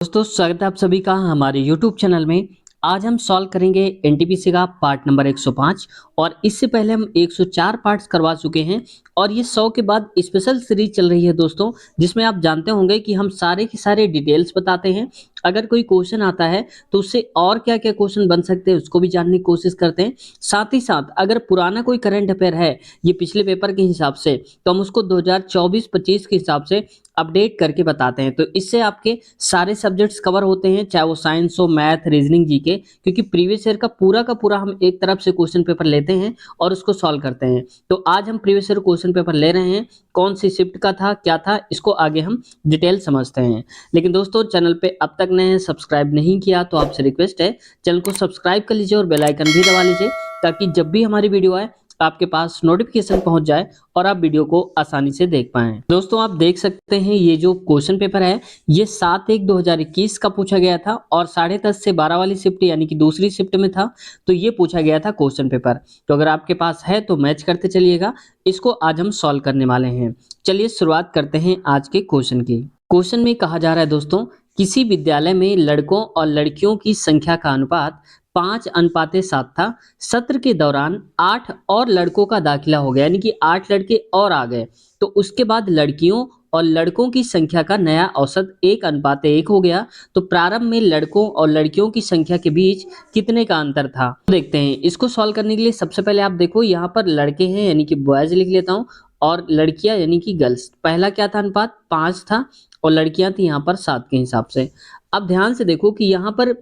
दोस्तों स्वागत है आप सभी का हमारे YouTube चैनल में। आज हम सॉल्व करेंगे एनटीपीसी का पार्ट नंबर 105 और इससे पहले हम 104 पार्ट्स करवा चुके हैं और ये 100 के बाद स्पेशल सीरीज चल रही है दोस्तों, जिसमें आप जानते होंगे कि हम सारे के सारे डिटेल्स बताते हैं। अगर कोई क्वेश्चन आता है तो उससे और क्या क्या क्वेश्चन बन सकते हैं उसको भी जानने की कोशिश करते हैं। साथ ही साथ अगर पुराना कोई करंट अफेयर है ये पिछले पेपर के हिसाब से, तो हम उसको 2024-25 के हिसाब से अपडेट करके बताते हैं। तो इससे आपके सारे सब्जेक्ट्स कवर होते हैं, चाहे वो साइंस हो, मैथ, रीजनिंग, जीके, क्योंकि प्रीवियस ईयर का पूरा हम एक तरफ से क्वेश्चन पेपर लेते हैं और उसको सॉल्व करते हैं। तो आज हम प्रीवियस ईयर क्वेश्चन पेपर ले रहे हैं, कौन सी शिफ्ट का था, क्या था, इसको आगे हम डिटेल समझते हैं। लेकिन दोस्तों चैनल पे अब तक नए हैं, सब्सक्राइब नहीं किया तो आपसे रिक्वेस्ट है चैनल को सब्सक्राइब कर लीजिए और बेल आइकन भी दबा लीजिए, ताकि जब भी हमारी वीडियो आए आपके पास नोटिफिकेशन पहुंच जाए और आप वीडियो को आसानी से देख पाएं। दोस्तों आप देख सकते हैं ये जो क्वेश्चन पेपर है ये 7/1/2021 का पूछा गया था और 10:30 से 12 वाली शिफ्ट यानी कि दूसरी शिफ्ट में था, तो ये पूछा गया था क्वेश्चन पेपर। तो अगर आपके पास है तो मैच करते चलिएगा, इसको आज हम सॉल्व करने वाले हैं। चलिए शुरुआत करते हैं आज के क्वेश्चन की। क्वेश्चन में कहा जा रहा है दोस्तों, किसी विद्यालय में लड़कों और लड़कियों की संख्या का अनुपात 5:7 था। सत्र के दौरान 8 और लड़कों का दाखिला हो गया, यानी कि 8 लड़के और आ गए। तो उसके बाद लड़कियों और लड़कों की संख्या का नया औसत 1:1 हो गया। तो प्रारंभ में लड़कों और लड़कियों की संख्या के बीच कितने का अंतर था, तो देखते हैं। इसको सॉल्व करने के लिए सबसे पहले आप देखो, यहाँ पर लड़के हैं यानी कि बॉयज लिख लेता हूँ, और लड़कियां यानी कि गर्ल्स। पहला क्या था अनुपात, 5 था और लड़कियां थी यहाँ पर 7 के हिसाब से। अब ध्यान से देखो कि यहाँ पर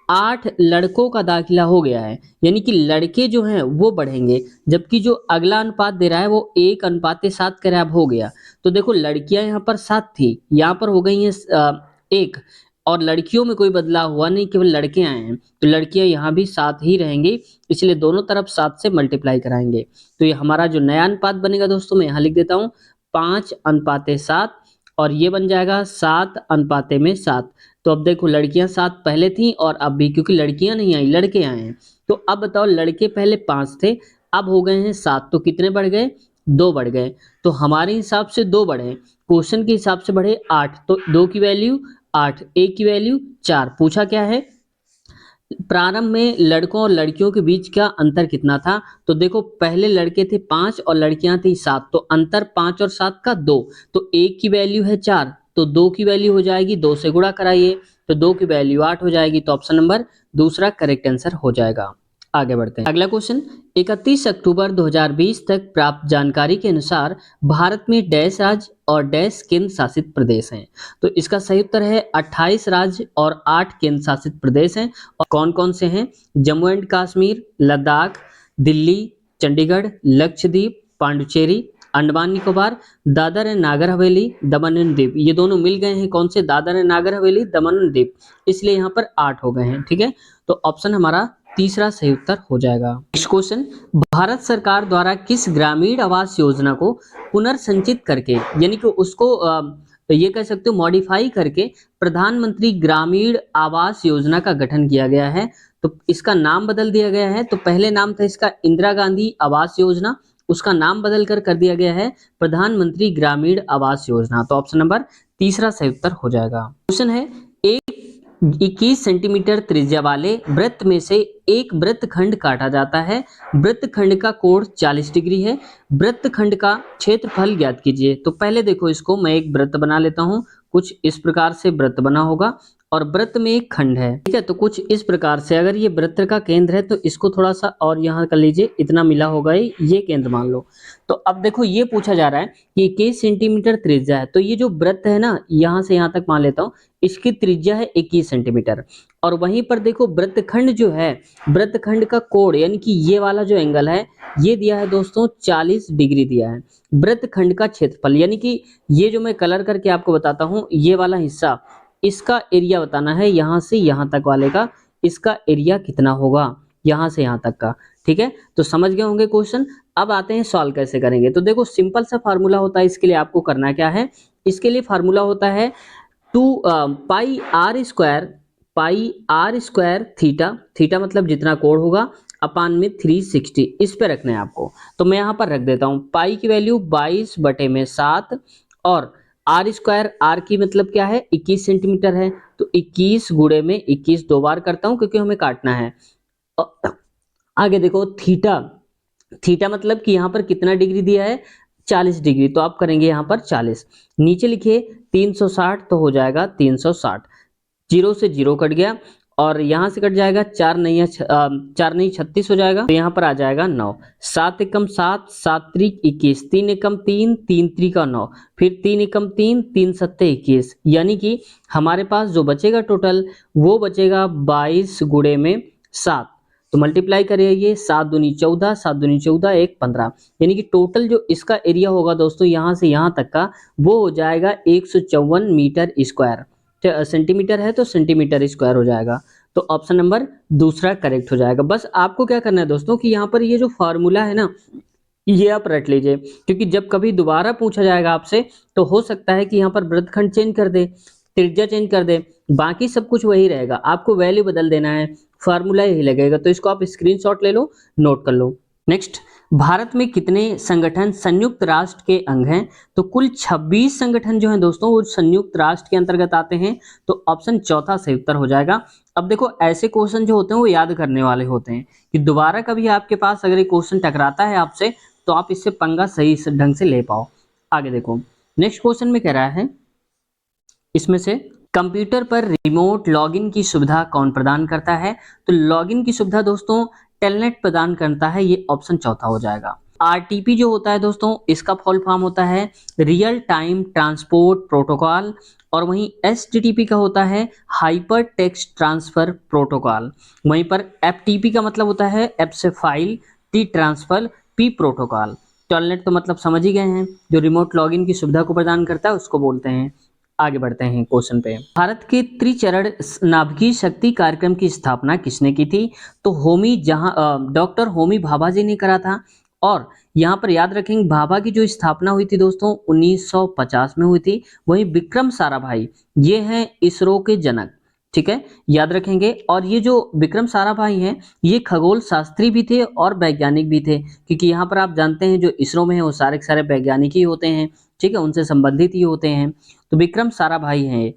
8 लड़कों का दाखिला हो गया है, यानी कि लड़के जो हैं वो बढ़ेंगे, जबकि जो अगला अनुपात दे रहा है वो 1:7 के बराबर हो गया। तो देखो लड़कियां यहाँ पर 7 थी, यहाँ पर हो गई हैं 1, और लड़कियों में कोई बदलाव हुआ नहीं, केवल लड़के आए हैं। तो लड़कियां यहाँ भी 7 ही रहेंगी, इसलिए दोनों तरफ 7 से मल्टीप्लाई कराएंगे। तो ये हमारा जो नया अनुपात बनेगा दोस्तों, मैं यहाँ लिख देता हूँ 5:7, और ये बन जाएगा 7:7। तो अब देखो लड़कियां 7 पहले थी और अब भी, क्योंकि लड़कियां नहीं आई लड़के आए हैं। तो अब बताओ, लड़के पहले 5 थे, अब हो गए हैं 7, तो कितने बढ़ गए, 2 बढ़ गए। तो हमारे हिसाब से 2 बढ़े, क्वेश्चन के हिसाब से बढ़े 8। तो 2 की वैल्यू 8, 1 की वैल्यू 4। पूछा क्या है, प्रारंभ में लड़कों और लड़कियों के बीच का अंतर कितना था। तो देखो पहले लड़के थे 5 और लड़कियां थी 7, तो अंतर 5 और 7 का 2। तो 1 की वैल्यू है 4, तो 2 की वैल्यू हो जाएगी, 2 से गुणा कराइए, तो 2 की वैल्यू 8 हो जाएगी। तो ऑप्शन नंबर दूसरा करेक्ट आंसर हो जाएगा। आगे बढ़ते हैं। अगला क्वेश्चन, 31 अक्टूबर 2020 तक प्राप्त जानकारी के अनुसार भारत में डैश राज्य और डैश केंद्र शासित प्रदेश हैं। तो इसका सही उत्तर है 28 राज्य और 8 केंद्र शासित प्रदेश हैं। और कौन कौन से हैं, Jammu and Kashmir, Ladakh, Delhi, Chandigarh, Lakshadweep, Pondicherry, Andaman Nicobar, Dadar and Nagar Haveli, Daman and Diu. ये दोनों मिल गए हैं, कौन से, Dadar and Nagar Haveli, Daman and Diu, इसलिए यहाँ पर 8 हो गए हैं। ठीक है, तो ऑप्शन हमारा तीसरा सही उत्तर हो जाएगा। नेक्स्ट क्वेश्चन, भारत सरकार द्वारा किस ग्रामीण आवास योजना को पुनर्संचित करके, यानी कि उसको ये कह सकते हो मॉडिफाई करके, प्रधानमंत्री ग्रामीण आवास योजना का गठन किया गया है। तो इसका नाम बदल दिया गया है। तो पहले नाम था इसका इंदिरा गांधी आवास योजना, उसका नाम बदल कर दिया गया है प्रधानमंत्री ग्रामीण आवास योजना। तो ऑप्शन नंबर तीसरा सही उत्तर हो जाएगा। क्वेश्चन है, 21 सेंटीमीटर त्रिज्या वाले वृत्त में से एक वृत्तखंड काटा जाता है। वृत्तखंड का कोण 40 डिग्री है। वृत्तखंड का क्षेत्रफल ज्ञात कीजिए। तो पहले देखो, इसको मैं एक वृत्त बना लेता हूं, कुछ इस प्रकार से वृत्त बना होगा और वृत्त में एक खंड है। ठीक है, तो कुछ इस प्रकार से, अगर ये वृत्त का केंद्र है तो इसको थोड़ा सा और यहाँ कर लीजिए, इतना मिला होगा ये केंद्र मान लो। तो अब देखो ये पूछा जा रहा है कि 21 सेंटीमीटर त्रिज्या है, तो ये जो वृत्त है ना, यहाँ से यहाँ तक मान लेता हूँ, इसकी त्रिज्या है 21 सेंटीमीटर। और वहीं पर देखो वृत्तखंड जो है, वृत्तखंड का कोण यानी कि ये वाला जो एंगल है, ये दिया है दोस्तों 40 डिग्री दिया है। वृत्तखंड का क्षेत्रफल, यानी कि ये जो मैं कलर करके आपको बताता हूँ, ये वाला हिस्सा, इसका एरिया बताना है, यहाँ से यहाँ तक वाले का, इसका एरिया कितना होगा, यहाँ से यहाँ तक का। ठीक है, तो समझ गए होंगे क्वेश्चन। अब आते हैं सॉल्व कैसे करेंगे। तो देखो सिंपल सा फार्मूला होता है, इसके लिए आपको करना क्या है, इसके लिए फार्मूला होता है 2 पाई आर स्क्वायर थीटा, थीटा मतलब जितना कोण होगा, अपान में 360, इस पे रखना है आपको। तो मैं यहाँ पर रख देता हूँ, पाई की वैल्यू 22/7 और आर स्क्वायर, आर की मतलब क्या है 21 सेंटीमीटर है, तो 21 गुणे में 21 दो बार करता हूं क्योंकि हमें काटना है। आगे देखो थीटा, थीटा मतलब कि यहाँ पर कितना डिग्री दिया है, 40 डिग्री, तो आप करेंगे यहाँ पर 40। नीचे लिखिए 360, तो हो जाएगा 360, जीरो से जीरो कट गया और यहाँ से कट जाएगा, चार नहीं 36 हो जाएगा, तो यहाँ पर आ जाएगा 9। 7 एकम 7, 7 त्रिक 21, 3 एकम 3, 3 त्रिका 9, फिर 3 एकम 3, 3 सत्ते 21, यानी कि हमारे पास जो बचेगा टोटल वो बचेगा 22 गुणे में 7। तो मल्टीप्लाई करिए, ये 7 दूनी 14, 7 दूनी 14, 1 15, यानी कि टोटल जो इसका एरिया होगा दोस्तों यहाँ से यहाँ तक का वो हो जाएगा 154 मीटर स्क्वायर। सेंटीमीटर है तो सेंटीमीटर स्क्वायर हो जाएगा। तो ऑप्शन नंबर दूसरा करेक्ट हो जाएगा। बस आपको क्या करना है दोस्तों कि यहाँ पर ये जो फॉर्मूला है ना ये आप रट लीजिए, क्योंकि जब कभी दोबारा पूछा जाएगा आपसे तो हो सकता है कि यहाँ पर वृत्तखंड चेंज कर दे, त्रिज्या चेंज कर दे, बाकी सब कुछ वही रहेगा, आपको वैल्यू बदल देना है, फार्मूला यही लगेगा। तो इसको आप स्क्रीनशॉट ले लो, नोट कर लो। नेक्स्ट, भारत में कितने संगठन संयुक्त राष्ट्र के अंग हैं? तो कुल 26 संगठन जो हैं दोस्तों वो संयुक्त राष्ट्र के अंतर्गत आते हैं। तो ऑप्शन चौथा सही उत्तर हो जाएगा। अब देखो ऐसे क्वेश्चन जो होते हैं वो याद करने वाले होते हैं कि दोबारा कभी आपके पास अगर ये क्वेश्चन टकराता है आपसे तो आप इससे पंगा सही ढंग से ले पाओ। आगे देखो नेक्स्ट क्वेश्चन में कह रहा है इसमें से कंप्यूटर पर रिमोट लॉगिन की सुविधा कौन प्रदान करता है? तो लॉगिन की सुविधा दोस्तों टेलनेट प्रदान करता है, ये ऑप्शन चौथा हो जाएगा। आरटीपी जो होता है दोस्तों इसका फुल फॉर्म होता है रियल टाइम ट्रांसपोर्ट प्रोटोकॉल, और वहीं एचटीटीपी का होता है हाइपर टेक्स्ट ट्रांसफर प्रोटोकॉल। वहीं पर एफटीपी का मतलब होता है एप से file, T transfer, P protocol. Telnet तो मतलब समझ ही गए हैं, जो रिमोट लॉगिन की सुविधा को प्रदान करता है उसको बोलते हैं। आगे बढ़ते हैं क्वेश्चन पे। भारत के त्रिचरण नाभिकीय शक्ति कार्यक्रम की स्थापना किसने की थी? तो डॉक्टर होमी भाभा जी ने करा था। और यहाँ पर याद रखेंगे भाभा की जो स्थापना हुई थी दोस्तों 1950 में हुई थी। वहीं विक्रम साराभाई ये हैं इसरो के जनक, ठीक है, याद रखेंगे। और ये जो विक्रम साराभाई हैं ये खगोल शास्त्री भी थे और वैज्ञानिक भी थे, क्योंकि यहाँ पर आप जानते हैं जो इसरो में है वो सारे के सारे वैज्ञानिक ही होते हैं, ठीक है, उनसे संबंधित ही होते हैं। तो विक्रम साराभाई हैं।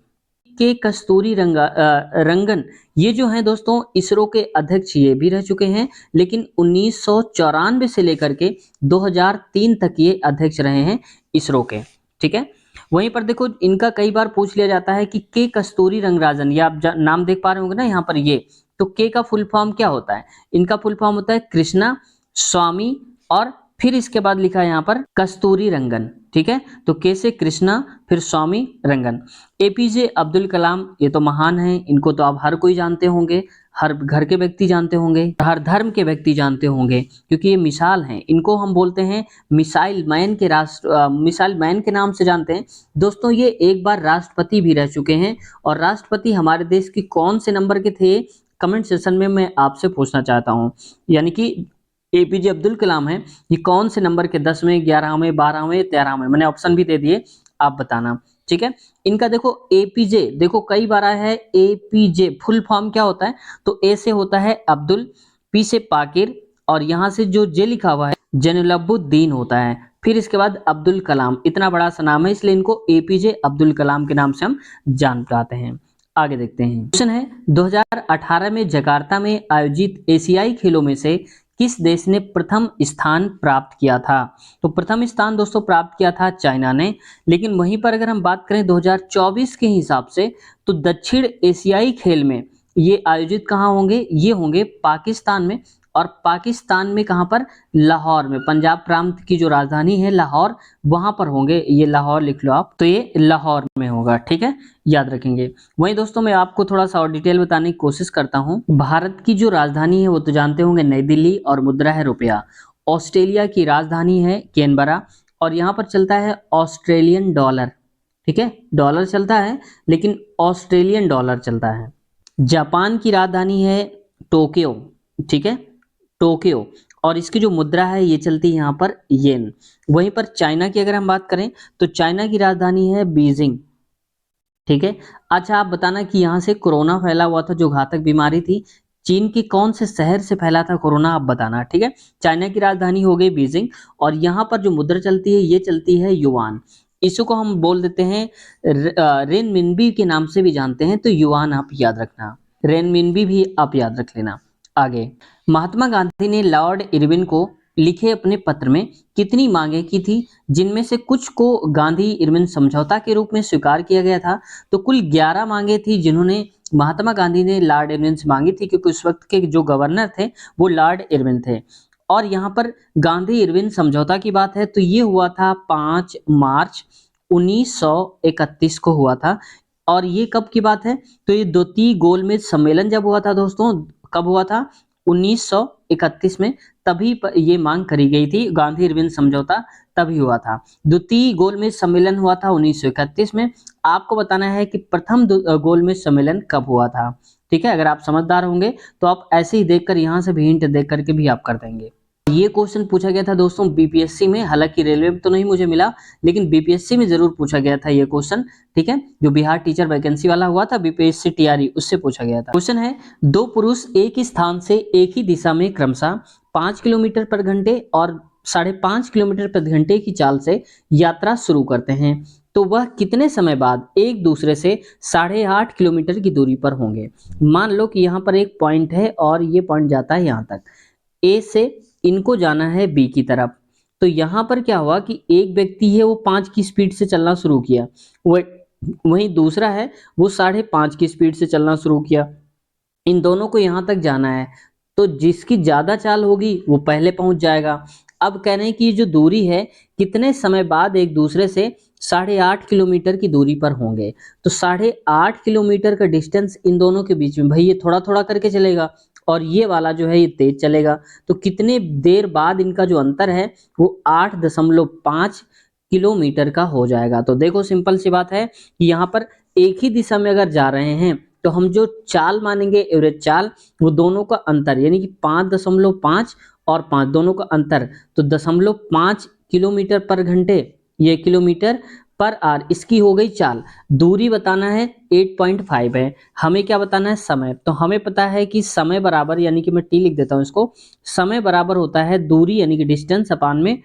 के कस्तूरी रंगन ये जो हैं दोस्तों इसरो के अध्यक्ष ये भी रह चुके हैं, लेकिन 1994 से लेकर के 2003 तक ये अध्यक्ष रहे हैं इसरो के, ठीक है। वहीं पर देखो इनका कई बार पूछ लिया जाता है कि के कस्तूरी रंगराजन, ये आप नाम देख पा रहे होंगे ना यहाँ पर, ये तो के का फुल फॉर्म क्या होता है? इनका फुल फॉर्म होता है कृष्णा स्वामी और फिर इसके बाद लिखा है यहाँ पर कस्तूरी रंगन, ठीक है। तो के से कृष्णा फिर स्वामी रंगन। एपीजे अब्दुल कलाम ये तो महान हैं, इनको तो आप हर कोई जानते होंगे, हर घर के व्यक्ति जानते होंगे, हर धर्म के व्यक्ति जानते होंगे, क्योंकि ये मिसाल हैं। इनको हम बोलते हैं मिसाइल मैन के नाम से जानते हैं दोस्तों। ये एक बार राष्ट्रपति भी रह चुके हैं, और राष्ट्रपति हमारे देश की कौन से नंबर के थे कमेंट सेशन में मैं आपसे पूछना चाहता हूँ। यानी कि एपीजे अब्दुल कलाम है ये कौन से नंबर के, 10वें, 11वें, 12वें, 13वें? मैंने ऑप्शन भी दे दिए, आप बताना, ठीक है। इनका देखो एपीजे, देखो कई बार आया है एपीजे, फुल फॉर्म क्या होता है? तो ए से होता है अब्दुल, पी से पाकिर, और यहाँ से जो जे लिखा हुआ है जैनुलब्दीन होता है, फिर इसके बाद अब्दुल कलाम। इतना बड़ा सा नाम है इसलिए इनको एपीजे अब्दुल कलाम के नाम से हम जान पाते हैं। आगे देखते हैं क्वेश्चन है 2018 में जकार्ता में आयोजित एशियाई खेलों में से किस देश ने प्रथम स्थान प्राप्त किया था? तो प्रथम स्थान दोस्तों प्राप्त किया था चाइना ने। लेकिन वहीं पर अगर हम बात करें 2024 के हिसाब से तो दक्षिण एशियाई खेल में ये आयोजित कहाँ होंगे? ये होंगे पाकिस्तान में, और पाकिस्तान में कहाँ पर? लाहौर में। पंजाब प्रांत की जो राजधानी है लाहौर, वहां पर होंगे। ये लाहौर लिख लो आप, तो ये लाहौर में होगा, ठीक है, याद रखेंगे। वहीं दोस्तों मैं आपको थोड़ा सा और डिटेल बताने की कोशिश करता हूँ। भारत की जो राजधानी है वो तो जानते होंगे नई दिल्ली, और मुद्रा है रुपया। ऑस्ट्रेलिया की राजधानी है कैनबरा, और यहाँ पर चलता है ऑस्ट्रेलियन डॉलर, ठीक है, डॉलर चलता है लेकिन ऑस्ट्रेलियन डॉलर चलता है। जापान की राजधानी है टोक्यो, ठीक है, टोक्यो, और इसकी जो मुद्रा है ये चलती है यहाँ पर येन। वहीं पर चाइना की अगर हम बात करें तो चाइना की राजधानी है बीजिंग, ठीक है। अच्छा आप बताना कि यहाँ से कोरोना फैला हुआ था, जो घातक बीमारी थी, चीन के कौन से शहर से फैला था कोरोना, आप बताना, ठीक है। चाइना की राजधानी हो गई बीजिंग, और यहाँ पर जो मुद्रा चलती है ये चलती है युआन। इसको हम बोल देते हैं रेनमिनबी के नाम से भी जानते हैं, तो युआन आप याद रखना, रेनमिनबी भी आप याद रख लेना। आगे, महात्मा गांधी ने लॉर्ड इरविन को लिखे अपने पत्र में कितनी मांगे की थी, जिनमें से कुछ को गांधी इरविन समझौता के रूप में स्वीकार किया गया था। तो कुल 11 मांगे थी जिन्होंने महात्मा गांधी ने लॉर्ड इरविन से मांगी थी, क्योंकि उस वक्त के जो गवर्नर थे वो लॉर्ड इरविन थे। और यहाँ पर गांधी इरविन समझौता की बात है तो ये हुआ था 5 मार्च 1931 को हुआ था। और ये कब की बात है, तो ये द्वितीय गोलमेज सम्मेलन जब हुआ था दोस्तों, कब हुआ था, 1931 में, तभी ये मांग करी गई थी, गांधी इरविन समझौता तभी हुआ था। द्वितीय गोलमेज सम्मेलन हुआ था 1931 में। आपको बताना है कि प्रथम गोलमेज सम्मेलन कब हुआ था। ठीक है, अगर आप समझदार होंगे तो आप ऐसे ही देखकर, यहाँ से भी हिंट देख करके भी आप कर देंगे। ये क्वेश्चन पूछा गया था दोस्तों बीपीएससी में, हालांकि रेलवे में तो नहीं मुझे मिला, लेकिन बीपीएससी में जरूर पूछा गया था ये क्वेश्चन। ठीक है, जो बिहार टीचर वैकेंसी वाला हुआ था बीपीएससी टीआरई, उससे पूछा गया था। क्वेश्चन है, दो पुरुष एक ही स्थान से एक ही दिशा में क्रमशः 5 किलोमीटर पर घंटे और 5.5 किलोमीटर प्रति घंटे की चाल से यात्रा शुरू करते हैं, तो वह कितने समय बाद एक दूसरे से 8.5 किलोमीटर की दूरी पर होंगे। मान लो कि यहाँ पर एक पॉइंट है और ये पॉइंट जाता है यहाँ तक, ए से इनको जाना है बी की तरफ। तो यहाँ पर क्या हुआ कि एक व्यक्ति है वो 5 की स्पीड से चलना शुरू किया, वहीं दूसरा है वो 5.5 की स्पीड से चलना शुरू किया। इन दोनों को यहाँ तक जाना है, तो जिसकी ज्यादा चाल होगी वो पहले पहुंच जाएगा। अब कह रहे हैं कि जो दूरी है कितने समय बाद एक दूसरे से 8.5 किलोमीटर की दूरी पर होंगे। तो 8.5 किलोमीटर का डिस्टेंस इन दोनों के बीच में, भाई ये थोड़ा थोड़ा करके चलेगा और ये वाला जो है ये तेज चलेगा, तो कितने देर बाद इनका जो अंतर है वो 8.5 किलोमीटर का हो जाएगा। तो देखो सिंपल सी बात है कि यहाँ पर एक ही दिशा में अगर जा रहे हैं तो हम जो चाल मानेंगे एवरेज चाल, वो दोनों का अंतर यानी कि 5.5 और 5 दोनों का अंतर, तो 0.5 किलोमीटर पर घंटे, ये किलोमीटर पर आवर, इसकी हो गई चाल। दूरी बताना है 8.5 है, हमें क्या बताना है, समय। तो हमें पता है कि समय बराबर, यानी कि मैं टी लिख देता हूँ इसको, समय बराबर होता है दूरी यानी कि डिस्टेंस अपान में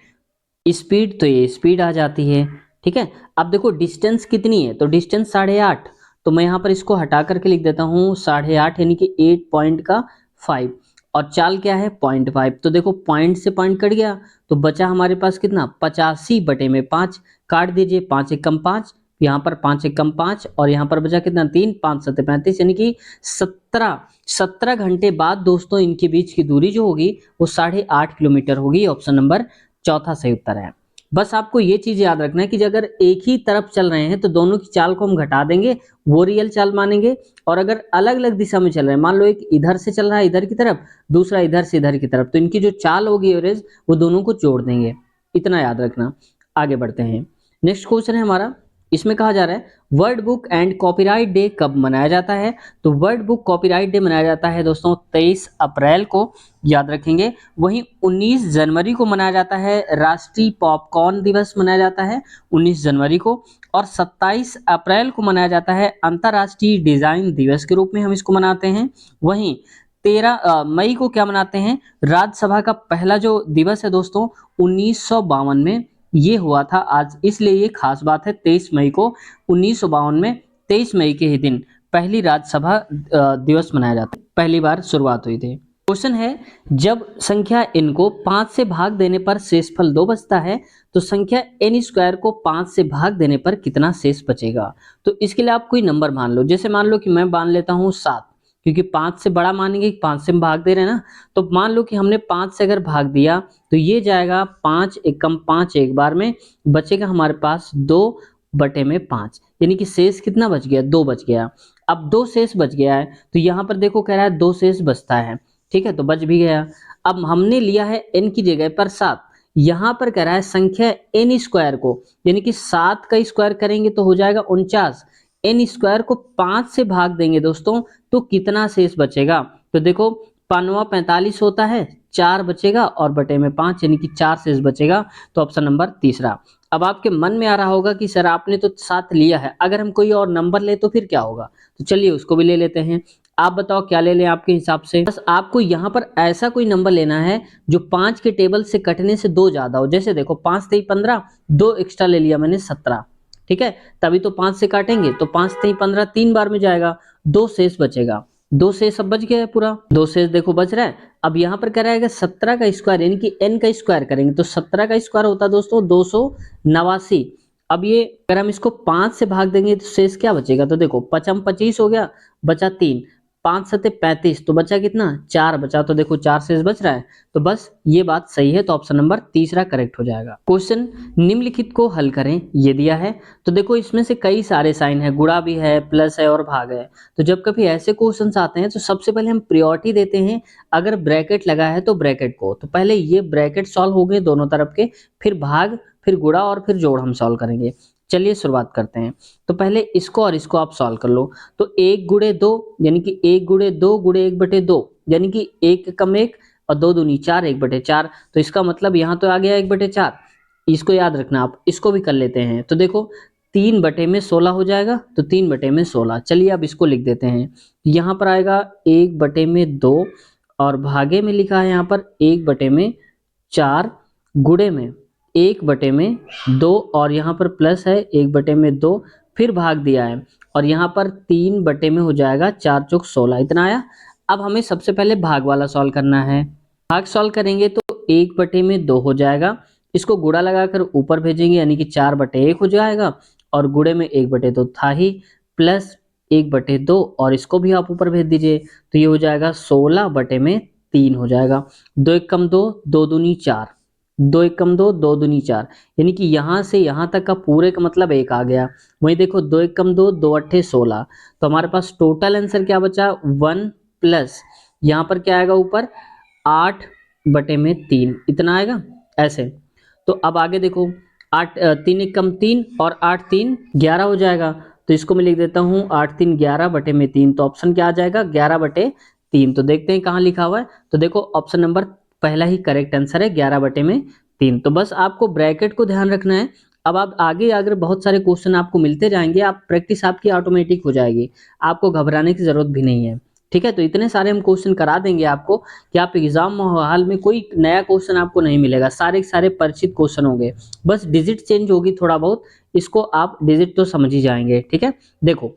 स्पीड, तो ये स्पीड आ जाती है। ठीक है, अब देखो डिस्टेंस कितनी है, तो डिस्टेंस 8.5, तो मैं यहाँ पर इसको हटा करके लिख देता हूँ 8.5 यानी कि 8.5, और चाल क्या है 0.5। तो देखो पॉइंट से पॉइंट कट गया तो बचा हमारे पास कितना, 85/5, काट दीजिए, 5 एकम 5, यहाँ पर 5 एकम 5 और यहाँ पर बचा कितना 3, 5 7 35, यानी कि 17 घंटे बाद दोस्तों इनके बीच की दूरी जो होगी वो 8.5 किलोमीटर होगी। ऑप्शन नंबर चौथा सही उत्तर है। बस आपको ये चीज याद रखना है कि अगर एक ही तरफ चल रहे हैं तो दोनों की चाल को हम घटा देंगे, वो रियल चाल मानेंगे। और अगर अलग अलग दिशा में चल रहे हैं, मान लो एक इधर से चल रहा है इधर की तरफ, दूसरा इधर से इधर की तरफ, तो इनकी जो चाल होगी एवरेज वो दोनों को जोड़ देंगे, इतना याद रखना। आगे बढ़ते हैं, नेक्स्ट क्वेश्चन है हमारा, इसमें कहा जा रहा है word book and copyright day कब मनाया जाता है। तो वर्ड बुक कॉपीराइट डे मनाया जाता है दोस्तों 23 अप्रैल को, याद रखेंगे। वहीं 19 जनवरी को मनाया जाता है राष्ट्रीय पॉपकॉर्न दिवस मनाया जाता है 19 जनवरी को, और 27 अप्रैल को मनाया जाता है अंतर्राष्ट्रीय डिजाइन दिवस के रूप में हम इसको मनाते हैं। वहीं 13 मई को क्या मनाते हैं, राज्यसभा का पहला जो दिवस है दोस्तों 1952 में ये हुआ था आज, इसलिए ये खास बात है। 23 मई को 1952 में 23 मई के ही दिन पहली राज्यसभा दिवस मनाया जाता है, पहली बार शुरुआत हुई थी। क्वेश्चन है, जब संख्या n को 5 से भाग देने पर शेषफल 2 बचता है, तो संख्या n स्क्वायर को 5 से भाग देने पर कितना शेष बचेगा। तो इसके लिए आप कोई नंबर मान लो, जैसे मान लो कि मैं मान लेता हूँ 7, क्योंकि 5 से बड़ा मानेंगे, 5 से हम भाग दे रहे हैं ना, तो मान लो कि हमने 5 से अगर भाग दिया तो ये जाएगा 5 एकम 5 एक बार में, बचेगा हमारे पास 2/5, यानी कि शेष कितना बच गया, 2 बच गया। अब 2 शेष बच गया है तो यहाँ पर देखो कह रहा है 2 शेष बचता है, ठीक है, तो बच भी गया। अब हमने लिया है n की जगह पर 7, यहाँ पर कह रहा है संख्या n स्क्वायर को, यानी कि 7 का स्क्वायर करेंगे तो हो जाएगा 49, n स्क्वायर को 5 से भाग देंगे दोस्तों तो कितना शेष बचेगा। तो देखो 5 45 होता है, 4 बचेगा और बटे में 5, यानी कि 4 शेष बचेगा। तो ऑप्शन नंबर तीसरा। अब आपके मन में आ रहा होगा कि सर आपने तो 7 लिया है, अगर हम कोई और नंबर ले तो फिर क्या होगा, तो चलिए उसको भी ले लेते हैं। आप बताओ क्या ले लें आपके हिसाब से। बस आपको यहाँ पर ऐसा कोई नंबर लेना है जो 5 के टेबल से कटने से 2 ज्यादा हो। जैसे देखो 5 तेई 15, 2 एक्स्ट्रा ले लिया मैंने 17, ठीक है। तभी तो 5 से काटेंगे तो 5 तेई 15 3 बार में जाएगा, 2 शेष बचेगा, 2 शेष अब बच गया है पूरा, 2 शेष देखो बच रहा है। अब यहाँ पर क्या रहेगा 17 का स्क्वायर यानी कि n का स्क्वायर करेंगे तो 17 का स्क्वायर होता है दोस्तों 289। अब ये अगर हम इसको 5 से भाग देंगे तो शेष क्या बचेगा, तो देखो 5 25 हो गया, बचा 3, 5 सते 35, तो बचा कितना 4 बचा, तो देखो 4 शेष बच रहा है। तो बस ये बात सही है, तो ऑप्शन नंबर तीसरा करेक्ट हो जाएगा। क्वेश्चन निम्नलिखित को हल करें, ये दिया है। तो देखो इसमें से कई सारे साइन है, गुणा भी है, प्लस है और भाग है। तो जब कभी ऐसे क्वेश्चंस आते हैं तो सबसे पहले हम प्रायोरिटी देते हैं, अगर ब्रैकेट लगा है तो ब्रैकेट को, तो पहले ये ब्रैकेट सॉल्व हो गए दोनों तरफ के, फिर भाग, फिर गुणा और फिर जोड़ हम सॉल्व करेंगे। चलिए शुरुआत करते हैं। तो पहले इसको और इसको आप सॉल्व कर लो। तो 1 गुणे 2 यानी कि 1 गुणे 2 गुणे 1/2 यानी कि 1 कम 1 और 2 दूनी 4, 1/4। तो इसका मतलब यहाँ तो आ गया 1/4, इसको याद रखना आप। इसको भी कर लेते हैं तो देखो 3/16 हो जाएगा, तो 3/16। चलिए अब इसको लिख देते हैं। यहाँ पर आएगा 1/2 और भागे में लिखा है यहाँ पर 1/4 गुणे में 1/2 और यहाँ पर प्लस है 1/2, फिर भाग दिया है और यहाँ पर 3 में हो जाएगा 4 चौक 16, इतना आया। अब हमें सबसे पहले भाग वाला सॉल्व करना है। भाग सॉल्व करेंगे तो 1/2 हो जाएगा, इसको गुणा लगाकर ऊपर भेजेंगे यानी कि 4/1 हो जाएगा और गुणे में 1/2 था ही, प्लस 1/2 और इसको भी आप ऊपर भेज दीजिए तो ये हो जाएगा 16/3 हो जाएगा। 2 1 कम 2, 2 दूनी 4, 2 1 कम 2, 2 दूनी 4, यानी कि यहाँ से यहाँ तक का पूरे का मतलब 1 आ गया। वहीं देखो 2 1 कम 2, 2 8 16, तो हमारे पास टोटल आंसर क्या बचा 1 प्लस यहाँ पर क्या आएगा ऊपर 8/3, इतना आएगा ऐसे। तो अब आगे देखो 8 3 1 कम 3 और 8 3 11 हो जाएगा, तो इसको मैं लिख देता हूँ 8 3 11/3, तो ऑप्शन क्या आ जाएगा 11/3। तो देखते हैं कहाँ लिखा हुआ है, तो देखो ऑप्शन नंबर पहला ही करेक्ट आंसर है 11/3। तो बस आपको ब्रैकेट को ध्यान रखना है। अब आप आगे अगर बहुत सारे क्वेश्चन आपको मिलते जाएंगे, आप प्रैक्टिस आपकी ऑटोमेटिक हो जाएगी, आपको घबराने की जरूरत भी नहीं है, ठीक है। तो इतने सारे हम क्वेश्चन करा देंगे आपको कि आप एग्जाम हॉल में कोई नया क्वेश्चन आपको नहीं मिलेगा, सारे के सारे परिचित क्वेश्चन होंगे, बस डिजिट चेंज होगी थोड़ा बहुत, इसको आप डिजिट तो समझ ही जाएंगे, ठीक है। देखो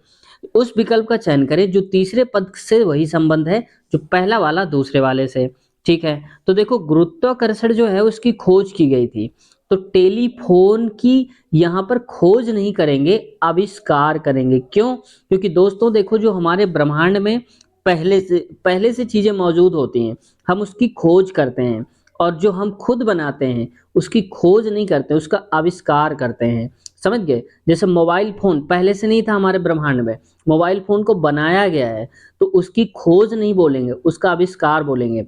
उस विकल्प का चयन करें जो तीसरे पद से वही संबंध है जो पहला वाला दूसरे वाले से, ठीक है। तो देखो गुरुत्वाकर्षण जो है उसकी खोज की गई थी, तो टेलीफोन की यहाँ पर खोज नहीं करेंगे, आविष्कार करेंगे। क्यों? क्योंकि दोस्तों देखो जो हमारे ब्रह्मांड में पहले से चीजें मौजूद होती हैं, हम उसकी खोज करते हैं, और जो हम खुद बनाते हैं उसकी खोज नहीं करते, उसका आविष्कार करते हैं, समझ गए। जैसे मोबाइल फोन पहले से नहीं था हमारे ब्रह्मांड में, मोबाइल फोन को बनाया गया है, तो उसकी खोज नहीं बोलेंगे, उसका आविष्कार बोलेंगे।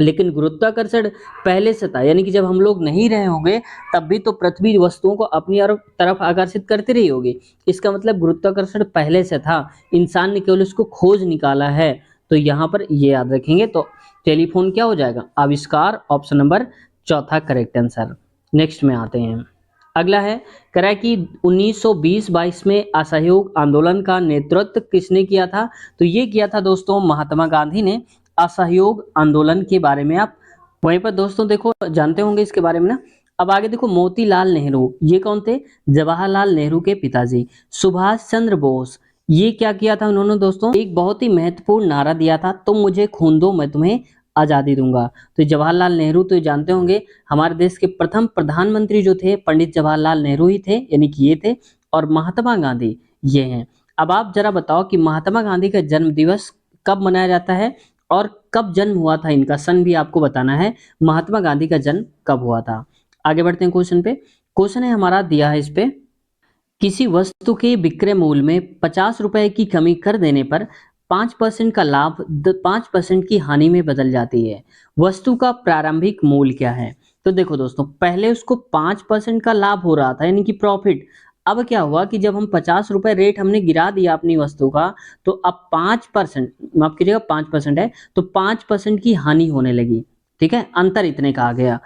लेकिन गुरुत्वाकर्षण पहले से था, यानी कि जब हम लोग नहीं रहे होंगे तब भी तो पृथ्वी वस्तुओं को अपनी तरफ आकर्षित करती रही होगी, इसका मतलब गुरुत्वाकर्षण पहले से था, इंसान ने केवल उसको खोज निकाला है। तो यहाँ पर ये याद रखेंगे। तो टेलीफोन क्या हो जाएगा आविष्कार, ऑप्शन नंबर चौथा करेक्ट आंसर। नेक्स्ट में आते हैं, अगला है कह रहा है कि 1920-22 में असहयोग आंदोलन का नेतृत्व किसने किया था, तो ये किया था दोस्तों महात्मा गांधी ने। असहयोग आंदोलन के बारे में आप वहीं पर दोस्तों देखो जानते होंगे इसके बारे में ना। अब आगे देखो मोतीलाल नेहरू, ये कौन थे, जवाहरलाल नेहरू के पिताजी। सुभाष चंद्र बोस, ये क्या किया था उन्होंने दोस्तों, एक बहुत ही महत्वपूर्ण नारा दिया था, तुम मुझे खून दो मैं तुम्हें आजादी दूंगा। तो जवाहरलाल नेहरू तो जानते होंगे हमारे देश के प्रथम प्रधानमंत्री जो थे पंडित जवाहरलाल नेहरू ही थे, यानी कि ये थे, और महात्मा गांधी ये हैं। अब आप जरा बताओ कि महात्मा गांधी का जन्म दिवस कब मनाया जाता है और कब जन्म हुआ था, इनका सन भी आपको बताना है, महात्मा गांधी का जन्म कब हुआ था। आगे बढ़ते हैं क्वेश्चन पे। क्वेश्चन है हमारा दिया है इस पे, किसी वस्तु के विक्रय मूल्य में 50 रुपए की कमी कर देने पर 5% का लाभ 5% की हानि में बदल जाती है, वस्तु का प्रारंभिक मूल्य क्या है। तो देखो दोस्तों पहले उसको 5% का लाभ हो रहा था, यानी कि प्रॉफिट। अब क्या हुआ कि जब हम 50 रुपए रेट हमने गिरा दिया अपनी वस्तु का, तो अब 5%, माफ कीजिएगा 5% है, तो 5% की हानि होने लगी, ठीक है, अंतर इतने का आ गया।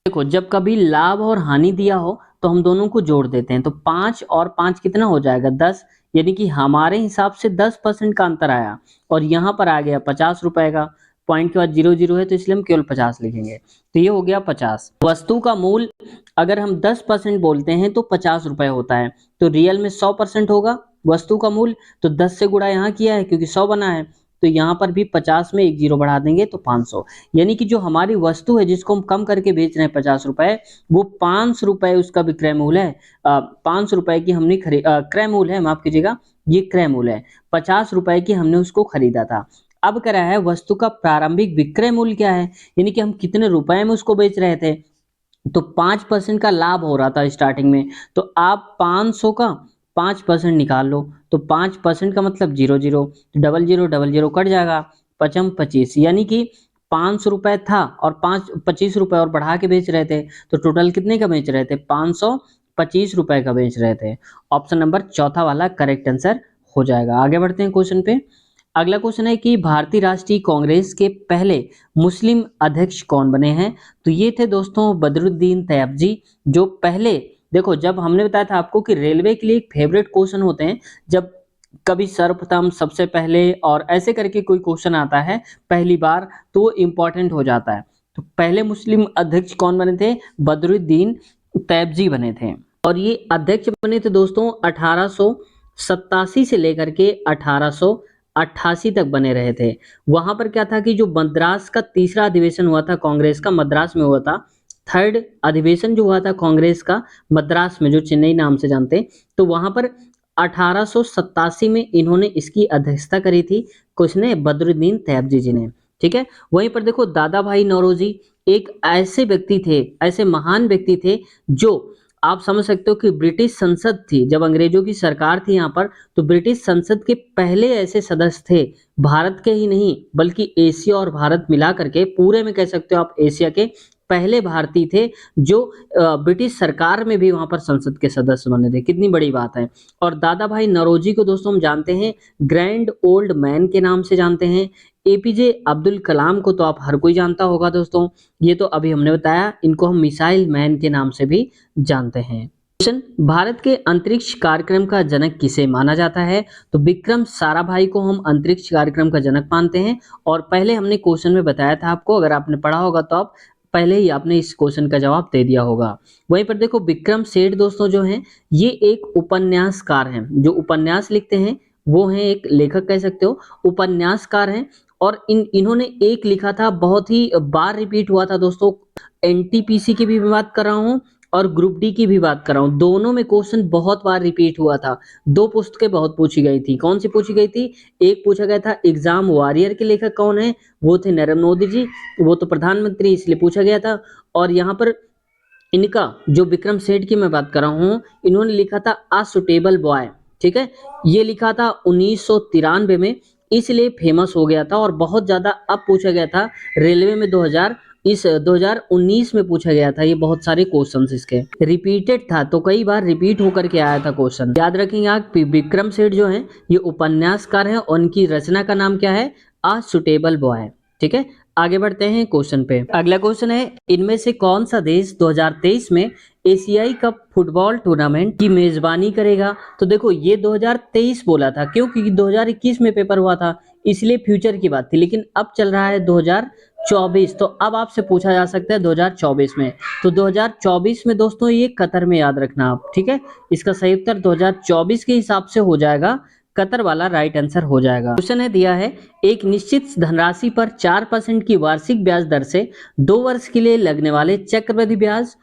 देखो जब कभी लाभ और हानि दिया हो तो हम दोनों को जोड़ देते हैं, तो 5 और 5 कितना हो जाएगा 10, यानी कि हमारे हिसाब से 10% का अंतर आया और यहाँ पर आ गया 50 रुपए का। पॉइंट के बाद 00 है तो इसलिए हम केवल 50 लिखेंगे। तो ये हो गया 50। वस्तु का मूल्य अगर हम 10% बोलते हैं तो 50 रुपए होता है, तो रियल में 100% होगा वस्तु का मूल्य। तो 10 से गुणा यहाँ किया है क्योंकि 100 बना है, तो यहाँ पर भी 50 में एक जीरो बढ़ा देंगे तो 500। यानी कि जो हमारी वस्तु है जिसको हम कम करके बेच रहे हैं 50 रुपए, वो 5 रुपए उसका विक्रय मूल्य है। 5 रुपए की हमने क्रय मूल्य है, माफ कीजिएगा, ये क्रय मूल्य है। 50 रुपए की हमने उसको खरीदा था। अब करा है वस्तु का प्रारंभिक विक्रय मूल्य क्या है, यानी कि हम कितने रुपए में उसको बेच रहे थे। तो 5% का लाभ हो रहा था स्टार्टिंग में, तो आप 500 का 5% निकाल लो, तो 5% का मतलब 00, तो डबल जीरो कट जाएगा, पचम 25, यानी कि 500 रुपए था और 25 रुपए और बढ़ा के बेच रहे थे, तो टोटल कितने का बेच रहे थे, 525 रुपए का बेच रहे थे। ऑप्शन नंबर चौथा वाला करेक्ट आंसर हो जाएगा। आगे बढ़ते हैं क्वेश्चन पे। अगला क्वेश्चन है कि भारतीय राष्ट्रीय कांग्रेस के पहले मुस्लिम अध्यक्ष कौन बने हैं। तो ये थे दोस्तों बदरुद्दीन तैयबजी, जो पहले, देखो जब हमने बताया था आपको कि रेलवे के लिए एक फेवरेट क्वेश्चन होते हैं, जब कभी सर्वप्रथम, सबसे पहले और ऐसे करके कोई क्वेश्चन आता है पहली बार, तो इम्पोर्टेंट हो जाता है। तो पहले मुस्लिम अध्यक्ष कौन बने थे, बदरुद्दीन तैयबजी बने थे। और ये अध्यक्ष बने थे दोस्तों 1887 से लेकर के 1888 तक बने रहे थे। वहां पर क्या था कि जो मद्रास का तीसरा अधिवेशन हुआ था कांग्रेस का, मद्रास में हुआ था। थर्ड अधिवेशन जो हुआ था कांग्रेस का मद्रास में, जो चेन्नई नाम से जानते, तो वहां पर 1887 में इन्होंने इसकी अध्यक्षता करी थी। किसने, बदरुद्दीन तैयबजी जी ने। ठीक है। वहीं पर देखो दादा भाई नौरोजी एक ऐसे व्यक्ति थे, ऐसे महान व्यक्ति थे, जो आप समझ सकते हो कि ब्रिटिश संसद थी जब अंग्रेजों की सरकार थी यहाँ पर, तो ब्रिटिश संसद के पहले ऐसे सदस्य थे, भारत के ही नहीं बल्कि एशिया और भारत मिला करके पूरे में कह सकते हो आप एशिया के पहले भारतीय थे जो ब्रिटिश सरकार में भी वहां पर संसद के सदस्य बने थे। कितनी बड़ी बात है। और दादा भाई नौरोजी को दोस्तों हम जानते हैं ग्रैंड ओल्ड मैन के नाम से जानते हैं। एपीजे अब्दुल कलाम को तो आप हर कोई जानता होगा दोस्तों, ये तो अभी हमने बताया, इनको हम मिसाइल मैन के नाम से भी जानते हैं। क्वेश्चन, भारत के अंतरिक्ष कार्यक्रम का जनक किसे माना जाता है। तो विक्रम साराभाई को हम अंतरिक्ष कार्यक्रम का जनक मानते हैं। और पहले हमने क्वेश्चन में बताया था आपको, अगर आपने पढ़ा होगा तो आप पहले ही आपने इस क्वेश्चन का जवाब दे दिया होगा। वहीं पर देखो विक्रम सेठ दोस्तों जो हैं, ये एक उपन्यासकार हैं, जो उपन्यास लिखते हैं, वो हैं एक लेखक कह सकते हो, उपन्यासकार हैं। और इन्होंने एक लिखा था, बहुत ही बार रिपीट हुआ था दोस्तों। एनटीपीसी की भी मैं बात कर रहा हूँ और ग्रुप डी की भी बात कर रहा हूँ, दोनों में क्वेश्चन बहुत बार रिपीट हुआ था। दो पुस्तकें बहुत पूछी गई थी। कौन सी पूछी गई थी, एक पूछा गया था एग्जाम वॉरियर के लेखक कौन है, वो थे नरेंद्र मोदी जी, वो तो प्रधानमंत्री इसलिए पूछा गया था। और यहाँ पर इनका जो विक्रम सेठ की मैं बात कर रहा हूँ, इन्होंने लिखा था अ सुटेबल बॉय। ठीक है, ये लिखा था 1993 में, इसलिए फेमस हो गया था और बहुत ज्यादा अब पूछा गया था रेलवे में 2019 में पूछा गया था। ये बहुत सारे क्वेश्चंस इसके रिपीटेड था, तो कई बार रिपीट होकर के आया था क्वेश्चन। याद रखेंगे आप, विक्रम सेठ जो हैं ये उपन्यासकार हैं और उनकी रचना का नाम क्या है, अ सुटेबल बॉय। ठीक है, आगे बढ़ते हैं क्वेश्चन पे। अगला क्वेश्चन है, इनमें से कौन सा देश 2023 में एशियाई कप फुटबॉल टूर्नामेंट की मेजबानी करेगा। तो देखो ये 2023 बोला था, क्यों, क्योंकि 2021 में पेपर हुआ था, इसलिए फ्यूचर की बात थी, लेकिन अब चल रहा है 2024। तो अब आपसे पूछा जा सकता है 2024 में, तो 2024 में दोस्तों ये कतर में, याद रखना आप। ठीक है, इसका सही उत्तर 2024 के हिसाब से हो जाएगा, कतर वाला राइट आंसर हो जाएगा। क्वेश्चन है दिया है, एक निश्चित धनराशि पर 4% की वार्षिक ब्याज दर से 2 वर्ष के लिए लगने वाले चक्रवृद्धि ब्याज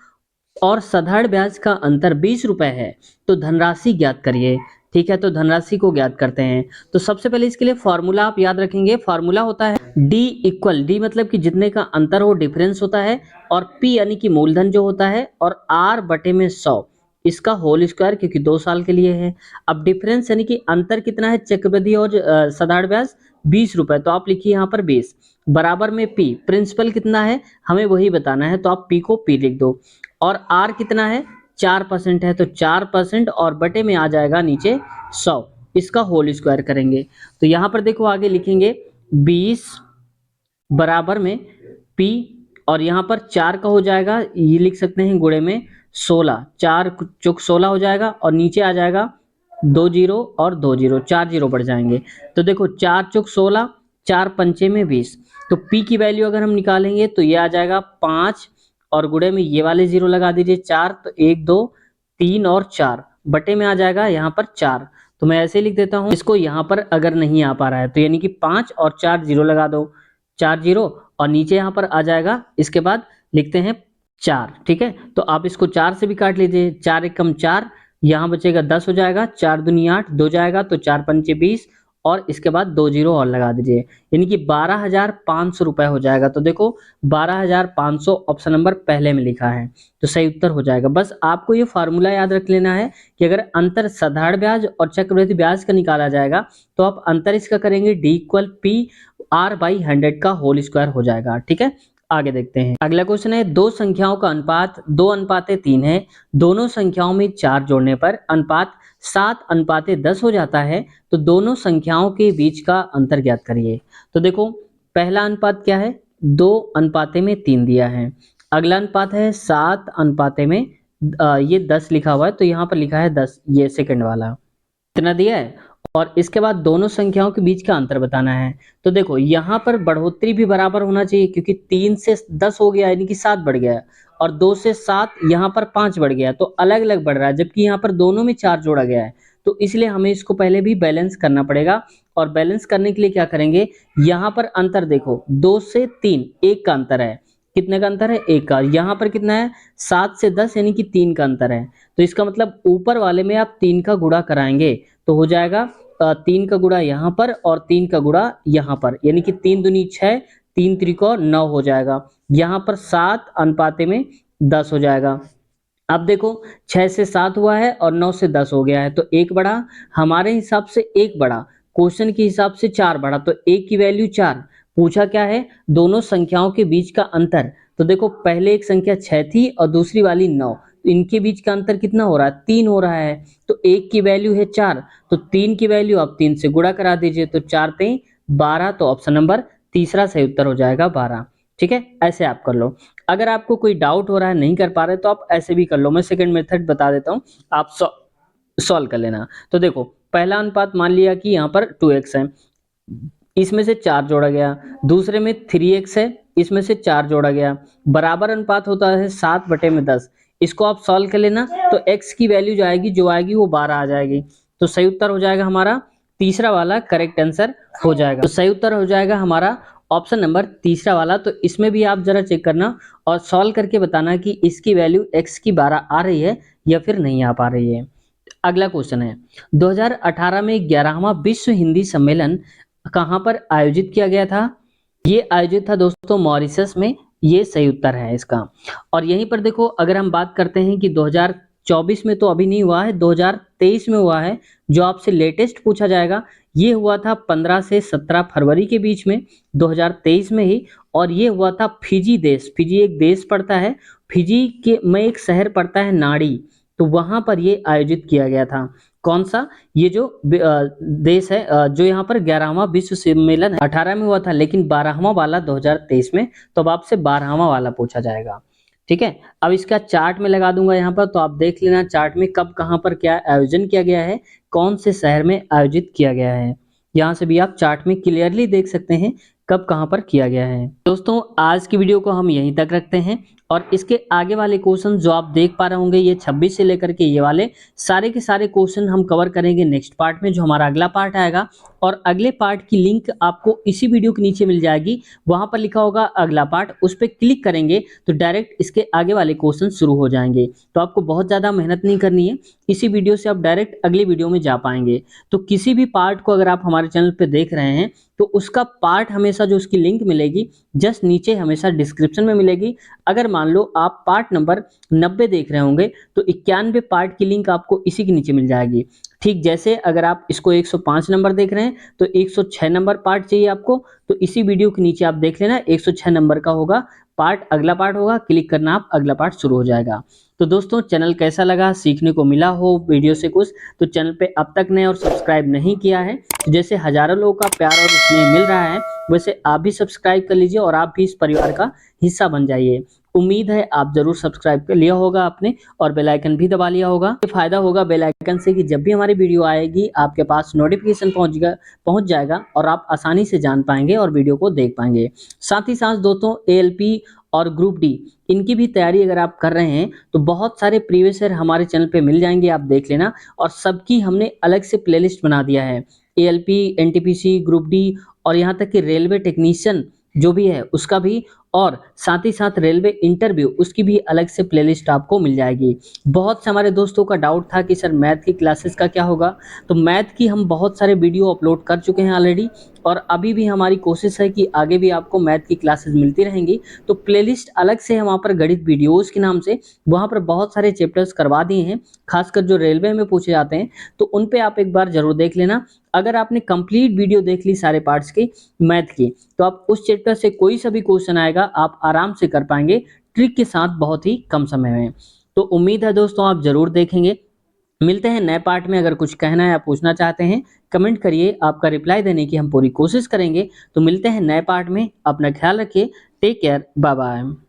और साधारण ब्याज का अंतर 20 रुपए है, तो धनराशि ज्ञात करिए। ठीक है, तो धनराशि को ज्ञात करते हैं। तो सबसे पहले इसके लिए फॉर्मूला आप याद रखेंगे, फॉर्मूला होता है डी इक्वल, डी मतलब कि जितने का अंतर हो, डिफरेंस होता है, और पी यानी कि मूलधन जो होता है, और आर बटे में 100 इसका होल स्क्वायर, क्योंकि 2 साल के लिए है। अब डिफरेंस यानी कि अंतर कितना है चक्रवृद्धि और साधारण ब्याज, 20 रुपए, तो आप लिखिए यहाँ पर 20 बराबर में पी, प्रिंसिपल कितना है हमें वही बताना है, तो आप पी को पी लिख दो। और आर कितना है, 4% है, तो 4% और बटे में आ जाएगा नीचे 100, इसका होल स्क्वायर करेंगे। तो यहाँ पर देखो आगे लिखेंगे 20 बराबर में P, और यहाँ पर 4 का हो जाएगा, ये लिख सकते हैं गुणे में 16, 4 चौक 16 हो जाएगा, और नीचे आ जाएगा दो जीरो और दो जीरो, 4 जीरो बढ़ जाएंगे। तो देखो 4 चौक 16, 4 पंचे में 20। तो पी की वैल्यू अगर हम निकालेंगे तो ये आ जाएगा 5 और गुणे में ये वाले जीरो लगा दीजिए 4, तो 1 2 3 और 4 बटे में आ जाएगा यहाँ पर 4। तो मैं ऐसे लिख देता हूँ इसको, यहाँ पर अगर नहीं आ पा रहा है तो यानी कि 5 और 4 जीरो लगा दो, 4 जीरो और नीचे यहाँ पर आ जाएगा, इसके बाद लिखते हैं 4। ठीक है, तो आप इसको 4 से भी काट लीजिए, 4 एकम 4, यहाँ बचेगा 10 हो जाएगा, 4 दूनी 8, 2 जाएगा तो 4 पंचे 20 और इसके बाद 2 जीरो और लगा दीजिए, यानी कि 12,500 रुपए हो जाएगा। तो देखो 12,500 ऑप्शन नंबर पहले में लिखा है, तो सही उत्तर हो जाएगा। बस आपको ये फार्मूला याद रख लेना है कि अगर अंतर साधारण ब्याज और चक्रवृद्धि ब्याज का निकाला जाएगा तो आप अंतर इसका करेंगे D equal P R by 100 का होल स्क्वायर हो जाएगा। ठीक है, आगे देखते हैं। अगला क्वेश्चन है, दो संख्याओं का अनुपात 2:3 है, दोनों संख्याओं में 4 जोड़ने पर अनुपात 7:10 हो जाता है, तो दोनों संख्याओं के बीच का अंतर ज्ञात करिए। तो देखो पहला अनुपात क्या है, 2:3 दिया है। अगला अनुपात है 7:में ये 10 लिखा हुआ है, तो यहाँ पर लिखा है 10, ये सेकंड वाला इतना दिया है। और इसके बाद दोनों संख्याओं के बीच का अंतर बताना है। तो देखो यहाँ पर बढ़ोतरी भी बराबर होना चाहिए, क्योंकि 3 से 10 हो गया यानी कि 7 बढ़ गया, और 2 से 7 यहाँ पर 5 बढ़ गया, तो अलग अलग बढ़ रहा है, जबकि यहाँ पर दोनों में 4 जोड़ा गया है। तो इसलिए हमें इसको पहले भी बैलेंस करना पड़ेगा। और बैलेंस करने के लिए क्या करेंगे, यहाँ पर अंतर देखो 2 से 3 1 का अंतर है, कितने का अंतर है, 1 का। यहाँ पर कितना है, 7 से 10 यानी कि 3 का अंतर है। तो इसका मतलब ऊपर वाले में आप 3 का गुणा कराएंगे तो हो जाएगा 3 का गुणा यहाँ पर और 3 का गुणा यहाँ पर, यानी कि 3 दूनी 6, 3 त्रिको 9 हो जाएगा। यहाँ पर 7:10 हो जाएगा। अब देखो 6 से 7 हुआ है और 9 से 10 हो गया है, तो 1 बढ़ा, हमारे हिसाब से 1 बढ़ा, क्वेश्चन के हिसाब से 4 बढ़ा, तो 1 की वैल्यू 4। पूछा क्या है, दोनों संख्याओं के बीच का अंतर। तो देखो पहले एक संख्या 6 थी और दूसरी वाली 9, तो इनके बीच का अंतर कितना हो रहा है, 3 हो रहा है। तो 1 की वैल्यू है 4, तो 3 की वैल्यू आप 3 से गुणा करा दीजिए, तो 4 3 12, तो ऑप्शन नंबर तीसरा सही उत्तर हो जाएगा 12। ठीक है, ऐसे आप कर लो। अगर आपको कोई डाउट हो रहा है, नहीं कर पा रहे, तो आप ऐसे भी कर लो, मैं सेकंड मेथड बता देता हूँ, आप सॉल्व कर लेना। तो देखो पहला अनुपात मान लिया कि यहाँ पर 2x है, इसमें से 4 जोड़ा गया, दूसरे में 3x है, इसमें से 4 जोड़ा गया, बराबर अनुपात होता है 7/10। इसको आप सॉल्व कर लेना, तो x की वैल्यू जो आएगी वो 12 आ जाएगी। तो सही उत्तर हो जाएगा हमारा तीसरा वाला, करेक्ट आंसर हो जाएगा। तो सही उत्तर हो जाएगा हमारा ऑप्शन नंबर तीसरा वाला। तो इसमें भी आप जरा चेक करना और सॉल्व करके बताना कि इसकी वैल्यू x की 12 आ रही है या फिर नहीं आ पा रही है। अगला क्वेश्चन है, 2018 में 11वां विश्व हिंदी सम्मेलन कहाँ पर आयोजित किया गया था। ये आयोजित था दोस्तों मॉरिशस में, ये सही उत्तर है इसका। और यहीं पर देखो अगर हम बात करते हैं कि 2024 में तो अभी नहीं हुआ है, 2023 में हुआ है, जो आपसे लेटेस्ट पूछा जाएगा। ये हुआ था 15 से 17 फरवरी के बीच में 2023 में ही, और ये हुआ था फिजी देश, फिजी एक देश पड़ता है, फिजी के में एक शहर पड़ता है नाड़ी, तो वहां पर ये आयोजित किया गया था। कौन सा, ये जो देश है, जो यहाँ पर 11वां विश्व सम्मेलन 18 में हुआ था, लेकिन 12वां वाला 2023 में, तो अब आपसे 12वां वाला पूछा जाएगा। ठीक है, अब इसका चार्ट में लगा दूंगा यहाँ पर, तो आप देख लेना चार्ट में कब कहाँ पर क्या आयोजन किया गया है, कौन से शहर में आयोजित किया गया है। यहाँ से भी आप चार्ट में क्लियरली देख सकते हैं कब कहाँ पर किया गया है। दोस्तों आज की वीडियो को हम यहीं तक रखते हैं, और इसके आगे वाले क्वेश्चन जो आप देख पा रहे होंगे, ये 26 से लेकर के ये वाले सारे के सारे क्वेश्चन हम कवर करेंगे नेक्स्ट पार्ट में, जो हमारा अगला पार्ट आएगा। और अगले पार्ट की लिंक आपको इसी वीडियो के नीचे मिल जाएगी, वहां पर लिखा होगा अगला पार्ट, उस पर क्लिक करेंगे तो डायरेक्ट इसके आगे वाले क्वेश्चन शुरू हो जाएंगे। तो आपको बहुत ज़्यादा मेहनत नहीं करनी है, इसी वीडियो से आप डायरेक्ट अगली वीडियो में जा पाएंगे। तो किसी भी पार्ट को अगर आप हमारे चैनल पर देख रहे हैं, तो उसका पार्ट हमेशा जो उसकी लिंक मिलेगी जस्ट नीचे हमेशा डिस्क्रिप्शन में मिलेगी। अगर मान लो आप पार्ट नंबर 90 देख रहे होंगे, तो 91 पार्ट की लिंक आपको इसी के नीचे मिल जाएगी। ठीक जैसे अगर आप इसको 105 नंबर देख रहे हैं, तो 106 नंबर पार्ट चाहिए आपको, तो इसी वीडियो के नीचे आप देख लेना 106 नंबर का होगा पार्ट, अगला पार्ट होगा, क्लिक करना, आप अगला पार्ट शुरू हो जाएगा। तो दोस्तों चैनल कैसा लगा, सीखने को मिला हो वीडियो से कुछ, तो चैनल पे अब तक नए और सब्सक्राइब नहीं किया है, तो जैसे हजारों लोगों का प्यार और स्नेह मिल रहा है, वैसे आप भी सब्सक्राइब कर लीजिए और आप भी इस परिवार का हिस्सा बन जाइए। उम्मीद है आप जरूर सब्सक्राइब कर लिया होगा आपने और बेल आइकन भी दबा लिया होगा। फायदा होगा बेल आइकन से कि जब भी हमारी वीडियो आएगी आपके पास नोटिफिकेशन पहुंच जाएगा और आप आसानी से जान पाएंगे और वीडियो को देख पाएंगे। साथ ही साथ दोस्तों एएलपी और ग्रुप डी इनकी भी तैयारी अगर आप कर रहे हैं तो बहुत सारे प्रीवियस ईयर हमारे चैनल पे मिल जाएंगे, आप देख लेना। और सबकी हमने अलग से प्लेलिस्ट बना दिया है, एएलपी, एनटीपीसी, ग्रुप डी और यहाँ तक कि रेलवे टेक्नीशियन जो भी है उसका भी, और साथ ही साथ रेलवे इंटरव्यू उसकी भी अलग से प्लेलिस्ट आपको मिल जाएगी। बहुत से हमारे दोस्तों का डाउट था कि सर मैथ की क्लासेस का क्या होगा, तो मैथ की हम बहुत सारे वीडियो अपलोड कर चुके हैं ऑलरेडी और अभी भी हमारी कोशिश है कि आगे भी आपको मैथ की क्लासेस मिलती रहेंगी। तो प्लेलिस्ट अलग से है वहाँ पर गणित वीडियोज़ के नाम से, वहाँ पर बहुत सारे चैप्टर्स करवा दिए हैं, खासकर जो रेलवे में पूछे जाते हैं तो उन पे आप एक बार जरूर देख लेना। अगर आपने कंप्लीट वीडियो देख ली सारे पार्ट्स की मैथ की तो आप उस चैप्टर से कोई सा भी क्वेश्चन आएगा आप आराम से कर पाएंगे, ट्रिक के साथ बहुत ही कम समय में। तो उम्मीद है दोस्तों आप जरूर देखेंगे। मिलते हैं नए पार्ट में। अगर कुछ कहना है या पूछना चाहते हैं कमेंट करिए, आपका रिप्लाई देने की हम पूरी कोशिश करेंगे। तो मिलते हैं नए पार्ट में, अपना ख्याल रखिए, टेक केयर, बाय बाय।